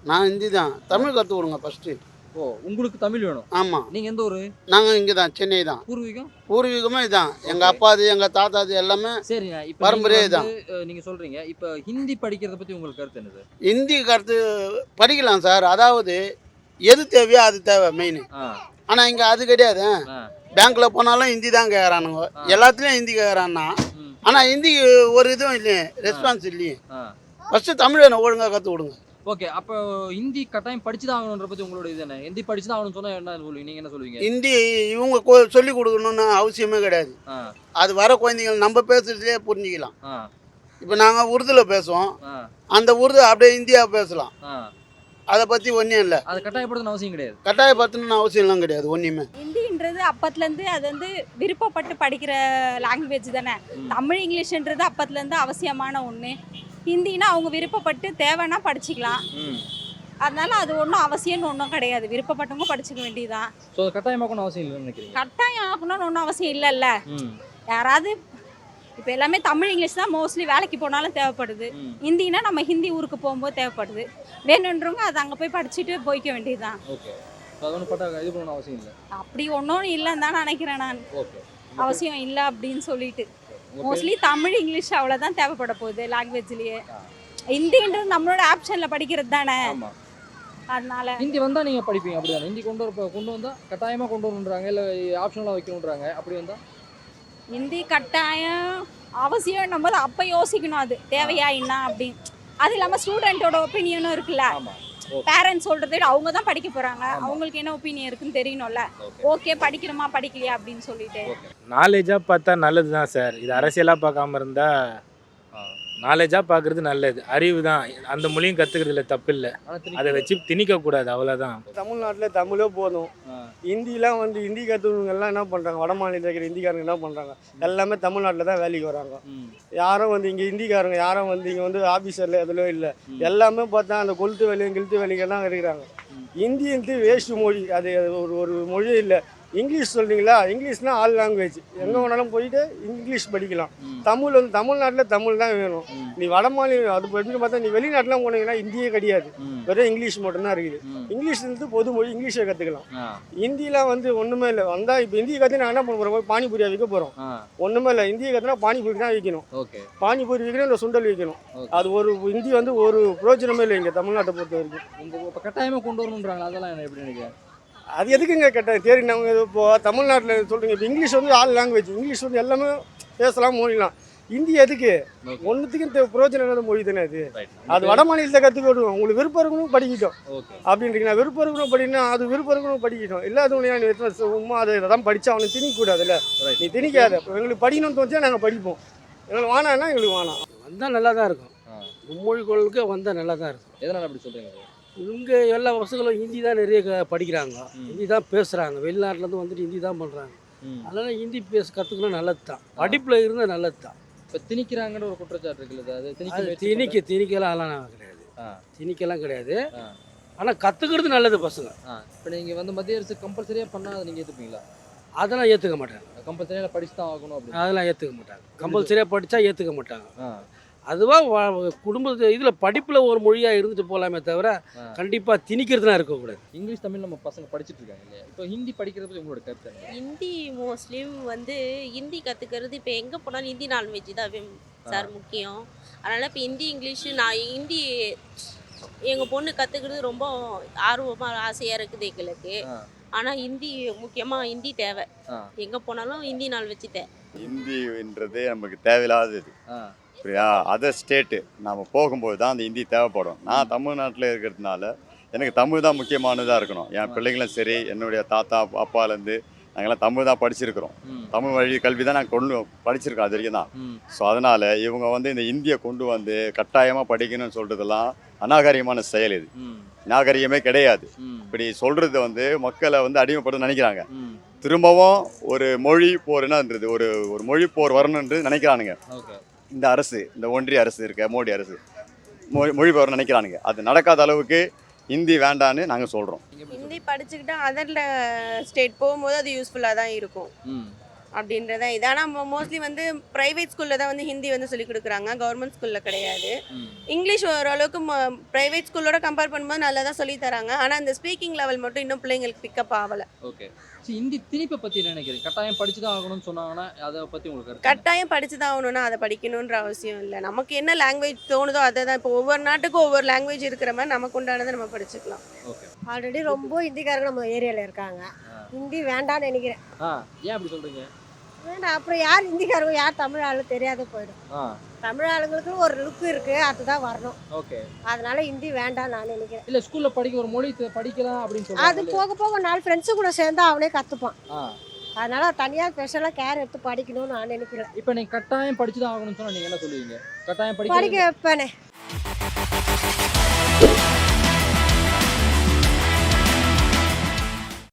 நான் ஹிந்தி தான். தமிழ் கற்றுக் கொடுங்க ஃபஸ்ட்டு. ஓ உங்களுக்கு தமிழ் வேணும். ஆமாம். நீங்கள் எந்த ஊர்? நாங்கள் இங்கே தான், சென்னை தான். பூர்வீகம்? பூர்வீகமே இதுதான். எங்கள் அப்பாது எங்கள் தாத்தாது எல்லாமே சரிங்க. இப்போ பரம்பரையே தான். நீங்கள் சொல்கிறீங்க, இப்போ ஹிந்தி படிக்கிறத பற்றி உங்களுக்கு கருத்து என்னது? ஹிந்தி கருத்து படிக்கலாம் சார். அதாவது எது தேவையோ அது தேவை மெயின். ஆனால் இங்கே அது கிடையாது. பேங்க்கில் போனாலும் ஹிந்தி தான் கேட்குறானுங்க. எல்லாத்துலேயும் ஹிந்தி கேட்குறான்னா, ஆனால் ஹிந்தி ஒரு இதுவும் இல்லையே, ரெஸ்பான்ஸ் இல்லையே. ஃபஸ்ட்டு தமிழை ஒழுங்காக கற்றுக் கொடுங்க. ஓகே. அப்போ ஹிந்தி கட்டாயம் படிச்சு தான் ஆகணுன்ற பற்றி உங்களோட இது என்ன? ஹிந்தி படிச்சு தான் ஆகணும்னு சொன்னால் என்ன சொல்லுவீங்க? நீங்கள் என்ன சொல்லுவீங்க? ஹிந்தி இவங்க சொல்லிக் கொடுக்கணும்னு அவசியமே கிடையாது. அது வர குழந்தைகள் நம்ம பேசுறதுலேயே புரிஞ்சிக்கலாம். இப்போ நாங்கள் உருதுல பேசுவோம், அந்த உருது அப்படியே ஹிந்தியா பேசலாம். அதை பற்றி ஒன்றும் இல்லை. அது கட்டாயப்படுத்தணும் அவசியம் கிடையாது. கட்டாயப்படுத்தணும்னு அவசியம்லாம் கிடையாது ஒன்றுமே. ஹிந்தின்றது அப்பத்துலேருந்து அது வந்து விருப்பப்பட்டு படிக்கிற லாங்குவேஜ் தானே. தமிழ் இங்கிலீஷ்ன்றது அப்பத்துலேருந்து அவசியமான ஒன்று. ஹிந்தினா அவங்க விருப்பப்பட்டு தேவைன்னா படிச்சுக்கலாம். அதனால அது ஒன்றும் அவசியம்னு ஒன்றும் கிடையாது. விருப்பப்பட்டவங்க படிச்சுக்க வேண்டியதுதான். ஸோ கட்டாயமாக்கணும் அவசியம் இல்லைன்னு நினைக்கிறீங்க? கட்டாயம் ஆக்கணும்னு ஒன்றும் அவசியம் இல்லைல்ல. யாராவது இப்போ எல்லாமே தமிழ் இங்கிலீஷ் தான் மோஸ்ட்லி வேலைக்கு போனாலும் தேவைப்படுது. ஹிந்தினா நம்ம ஹிந்தி ஊருக்கு போகும்போது தேவைப்படுது. வேணுன்றவங்க அது அங்கே போய் படிச்சுட்டு போய்க்க வேண்டியதுதான். ஓகே. அது ஒன்றும் பட்ட இது பண்ணணும் அவசியம் இல்லை. அப்படி ஒன்றும் இல்லைன்னு தான் நினைக்கிறேன் நான். ஓகே. அவசியம் இல்லை அப்படின்னு சொல்லிட்டு மோஸ்ட்லி தமிழ் இங்கிலீஷ் அவ்வளோதான் தேவைப்பட போகுது லாங்குவேஜ்லேயே. ஹிந்தின்றது நம்மளோட ஆப்ஷனில் படிக்கிறது தானே. அதனால ஹிந்தி வந்தால் நீங்கள் படிப்பீங்க அப்படி தானே? ஹிந்தி கொண்டு வந்தால் கட்டாயமாக கொண்டு வரணுன்றாங்க, இல்லை ஆப்ஷனலாக வைக்கணுன்றாங்க. அப்படி வந்தால் ஹிந்தி கட்டாயம் அவசியம். நம்ம அப்போ யோசிக்கணும் அது தேவையா என்ன அப்படின்னு. அது இல்லாமல் ஸ்டூடெண்ட்டோட ஒப்பீனியனும் இருக்குல்ல. பேரண்ட்ஸ் சொல்கிறத அவங்க தான் படிக்க போகிறாங்க, அவங்களுக்கு என்ன ஒப்பீனியன் இருக்குன்னு தெரியணும்ல. ஓகே படிக்கணுமா படிக்கலையா அப்படின்னு சொல்லிட்டு நாலேஜாக பார்த்தா நல்லது தான் சார். இது அரசியலாக பார்க்காம இருந்தால் நாலேஜாக பார்க்குறது நல்லது. அறிவு தான். அந்த மொழியும் கற்றுக்கிறதுல தப்பு இல்லை. அதை வச்சு திணிக்கக்கூடாது, அவ்வளோதான். தமிழ்நாட்டில் தமிழே போதும். ஹிந்திலாம் வந்து ஹிந்தி கற்றுக்கவங்கெல்லாம் என்ன பண்ணுறாங்க, வட மாநிலத்தில் இருக்கிற ஹிந்திக்காரங்க என்ன பண்ணுறாங்க, எல்லாமே தமிழ்நாட்டில் தான் வேலைக்கு வராங்க. யாரும் வந்து இங்கே ஹிந்திக்காரங்க யாரும் வந்து இங்கே வந்து ஆஃபீஸரில் எதுலையும் இல்லை. எல்லாமே பார்த்தா அந்த கொளுத்து வேலையும் கிழுத்து வேலைக்கு தான் இருக்கிறாங்க. ஹிந்தின்ட்டு வேஸ்ட்டு மொழி. அது ஒரு மொழியே இல்லை. இங்கிலீஷ் சொல்கிறீங்களா, இங்கிலீஷ்னா ஆல் லாங்குவேஜ். எங்கே வேணாலும் போயிட்டு இங்கிலீஷ் படிக்கலாம். தமிழ் வந்து தமிழ்நாட்டில் தமிழ் தான் வேணும். நீ வட மாநிலம் அது எப்படின்னு பார்த்தா நீ வெளிநாட்டிலாம் போனீங்கன்னா இந்தியே கிடையாது, வெறும் இங்கிலீஷ் மட்டும்தான் இருக்குது. இங்கிலீஷ் வந்து பொது மொழி, இங்கிலீஷை கற்றுக்கலாம். ஹிந்திலாம் வந்து ஒன்றுமே இல்லை. வந்தால் இப்போ ஹிந்தி கற்று நான் என்ன பண்ண போகிறோம், போய் பானிபூரியாக விற்க போகிறோம். ஒன்றுமே இல்லை. ஹிந்தியை கற்றுனா பானிபூரி தான் விற்கணும். பானிபூரி விற்கணும், இல்லை சுண்டல் விற்கணும். அது ஒரு ஹிந்தி வந்து ஒரு பிரயோஜனமே இல்லை இங்கே தமிழ்நாட்டை பொறுத்த வரைக்கும். இப்போ கட்டாயமாக கொண்டு வரணுன்றாங்க, அதெல்லாம் எப்படி நினைக்கிறேன்? அது எதுக்குங்க கேட்டேன் தேரி. நம்ம இப்போது தமிழ்நாட்டில் சொல்கிறீங்க, இப்போ இங்கிலீஷ் வந்து ஆல் லாங்குவேஜ். இங்கிலீஷ் வந்து எல்லாமே பேசலாம், மொழிலாம். ஹிந்தி எதுக்கு? ஒன்றுத்துக்கும் பிரயோஜனம் மொழி தானே அது. அது வட மாநிலத்தை கற்றுக்கிட்டோம். உங்களுக்கு விருப்பம் இருக்கணும் படிக்கட்டும் அப்படின்றீங்கன்னா, விருப்பம் இருக்கணும் படிக்கணும், அது விருப்பம் இருக்கணும் படிக்கட்டும். இல்லாதவங்க சும்மா அதை தான் படித்தா அவனுக்கு திணிக்கக்கூடாதுல்ல. நீ திணிக்காத. எங்களுக்கு படிக்கணும்னு தோணுச்சா நாங்கள் படிப்போம். எங்களுக்கு வேணான்னா எங்களுக்கு வேணாம். வந்தால் நல்லா தான் இருக்கும். மும்மொழிகளுக்கு வந்தால் நல்லா தான் இருக்கும். எதனால் அப்படி சொல்கிறீங்க? இங்கே எல்லா பசங்களும் ஹிந்தி தான் நிறைய படிக்கிறாங்க, ஹிந்தி தான் பேசுகிறாங்க. வெளிநாட்டிலேருந்து வந்துட்டு ஹிந்தி தான் பண்ணுறாங்க. அதனால் ஹிந்தி கற்றுக்கணும் நல்லது தான். படிப்பில் இருந்தால் நல்லது தான். இப்போ திணிக்கிறாங்கன்னு ஒரு குற்றச்சாட்டு இருக்குல்ல, அது திணிக்கலாம் அதெல்லாம் கிடையாது. திணிக்கலாம் கிடையாது. ஆனால் கற்றுக்கிறது நல்லது பசங்க. இப்போ நீங்கள் வந்து மத்திய அரசு கம்பல்சரியாக பண்ணால் அதை நீங்கள் ஏற்றுப்பீங்களா? அதெல்லாம் ஏற்றுக்க மாட்டாங்க. கம்பல்சரியாக படிச்சு தான் ஆகணும் அப்படின்னு அதெல்லாம் ஏற்றுக்க மாட்டாங்க. கம்பல்சரியாக படித்தா ஏற்றுக்க மாட்டாங்க. அதுவாக குடும்பத்து இதில் படிப்பில் ஒரு மொழியாக இருந்துட்டு போகலாமே தவிர கண்டிப்பாக திணிக்கிறதுலாம் இருக்கக்கூடாது. இங்கிலீஷ் தமிழ் நம்ம பசங்க படிச்சுட்டு இருக்காங்க இல்லையா? இப்போ ஹிந்தி படிக்கிறது பற்றி உங்களோட கருத்து? ஹிந்தி மோஸ்ட்லி வந்து ஹிந்தி கற்றுக்கிறது இப்போ எங்கே போனாலும் ஹிந்தி நான்வெஜ் தான் சார் முக்கியம். அதனால் இப்போ ஹிந்தி இங்கிலீஷு நான் ஹிந்தி எங்கள் பொண்ணு கற்றுக்கிறது ரொம்ப ஆர்வமாக ஆசையாக இருக்குது எங்களுக்கு. ஆனால் ஹிந்தி முக்கியமாக ஹிந்தி தேவை. எங்கே போனாலும் ஹிந்தி நான்வெஜ் தேவை. ஹிந்தின்றது நமக்கு தேவையில்லாதது. அப்படியா? அதர் ஸ்டேட்டு நம்ம போகும்போது தான் அந்த ஹிந்தி தேவைப்படும். நான் தமிழ்நாட்டில் இருக்கிறதுனால எனக்கு தமிழ் தான் முக்கியமானதாக இருக்கணும். என் பிள்ளைங்களும் சரி, என்னுடைய தாத்தா அப்பாலேருந்து நாங்கள்லாம் தமிழ் தான் படிச்சிருக்கிறோம். தமிழ் வழி கல்வி தான் நாங்கள் படிச்சிருக்கோம் அது வரைக்கும் தான். ஸோ அதனால் இவங்க வந்து இந்த ஹிந்தியை கொண்டு வந்து கட்டாயமாக படிக்கணும்னு சொல்கிறதெல்லாம் அநாகரிகமான செயல். இது நாகரிகமே கிடையாது. இப்படி சொல்கிறது வந்து மக்களை வந்து அடிமைப்படுத்த நினைக்கிறாங்க. திரும்பவும் ஒரு மொழி போர் என்னன்றது ஒரு மொழி போர் வரணுன்றது நினைக்கிறானுங்க. இந்த அரசு, இந்த ஒன்றிய அரசு இருக்க மோடி அரசு மொழி போர் நினைக்கிறானுங்க. அது நடக்காத அளவுக்கு ஹிந்தி வேண்டான்னு நாங்கள் சொல்கிறோம். ஹிந்தி படிச்சுக்கிட்டா அதரில் ஸ்டேட் போகும்போது அது யூஸ்ஃபுல்லாக தான் இருக்கும். அப்படின்றத இது. ஆனால் மோஸ்ட்லி வந்து ப்ரைவேட் ஸ்கூலில் தான் வந்து ஹிந்தி வந்து சொல்லிக் கொடுக்குறாங்க, கவர்மெண்ட் ஸ்கூலில் கிடையாது. இங்கிலீஷ் ஓரளவுக்கு ப்ரைவேட் ஸ்கூலோட கம்பேர் பண்ணும்போது நல்லா தான் சொல்லி தராங்க. ஆனால் அந்த ஸ்பீக்கிங் லெவல் மட்டும் இன்னும் பிள்ளைங்களுக்கு பிக்கப் ஆகலை. ஓகே. சரி, ஹிந்தி திணிப்பை பற்றி என்ன நினைக்கிறீங்க? கட்டாயம் படிச்சு தான் ஆகணும்னு சொன்னாங்கன்னா அதை பற்றி உங்களுக்கு கருத்து என்ன? கட்டாயம் படிச்சு தான் ஆகணும்னா அதை படிக்கணுன்ற அவசியம் இல்லை. நமக்கு என்ன லாங்குவேஜ் தோணுதோ அதை தான். இப்போ ஒவ்வொரு நாட்டுக்கும் ஒவ்வொரு லாங்குவேஜ் இருக்கிற மாதிரி நமக்கு உண்டானதை நம்ம படிச்சுக்கலாம். ஓகே. ஆல்ரெடி ரொம்ப ஹிந்திக்காரங்க நம்ம ஏரியாவில் இருக்காங்க. ஹிந்தி வேண்டாம்னு நினைக்கிறேன். ஏன் அப்படி சொல்கிறீங்க? வேண்டாம், அப்புறம் யார் ஹிந்திக்காரங்க யார் தமிழ் ஆளு தெரியாத போயிடும். ஆ தமிழ் ஆளுங்களுக்கு ஒரு லுக் இருக்குது, அதுதான் வரணும். ஓகே. அதனால ஹிந்தி வேண்டாம் நான் நினைக்கிறேன். இல்லை, ஸ்கூலில் படிக்க ஒரு மொழி படிக்கலாம் அப்படின்னு அது சொல்லுவாங்க. போக போக 4 ஃப்ரெண்ட்ஸு கூட சேர்ந்து அவனே கற்றுப்பான். ஆ அதனால தனியாக ஸ்பெஷலாக கேர் எடுத்து படிக்கணும்னு நான் நினைக்கிறேன். இப்போ நீங்கள் கட்டாயம் படிச்சு தான் ஆகணும்னு சொன்னால் நீங்கள் என்ன சொல்லுவீங்க? கட்டாயம் படிக்க வைப்பேனே.